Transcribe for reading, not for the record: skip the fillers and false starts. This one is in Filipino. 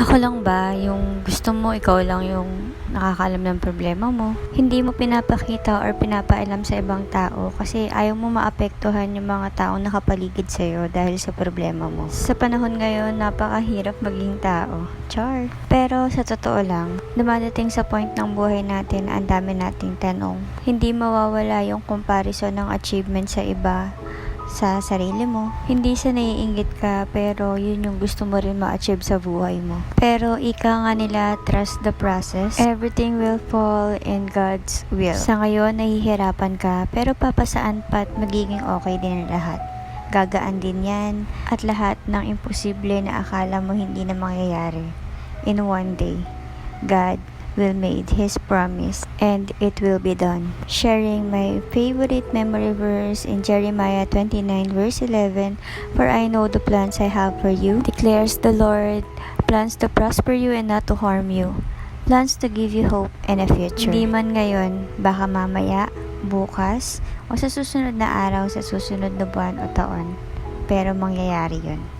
Ako lang ba yung gusto mo ikaw lang yung nakakaalam ng problema mo? Hindi mo pinapakita or pinapaalam sa ibang tao kasi ayaw mo maapektuhan yung mga taong nakapaligid sa'yo dahil sa problema mo. Sa panahon ngayon, napakahirap maging tao. Char. Pero sa totoo lang, dumadating sa point ng buhay natin ang dami nating tanong. Hindi mawawala yung comparison ng achievement sa iba sa sarili mo. Hindi sa naiinggit ka, pero yun yung gusto mo rin ma-achieve sa buhay mo. Pero ika nga nila, trust the process. Everything will fall in God's will. Sa ngayon, nahihirapan ka, pero papasaan pa at magiging okay din ang lahat. Gagaan din yan, at lahat ng imposible na akala mo hindi na mangyayari. In one day, God will make His promise and it will be done. Sharing my favorite memory verse in Jeremiah 29 verse 11, "For I know the plans I have for you, declares the Lord, plans to prosper you and not to harm you, plans to give you hope and a future." Hindi man ngayon, baka mamaya, bukas, o sa susunod na araw, sa susunod na buwan o taon, pero mangyayari yun.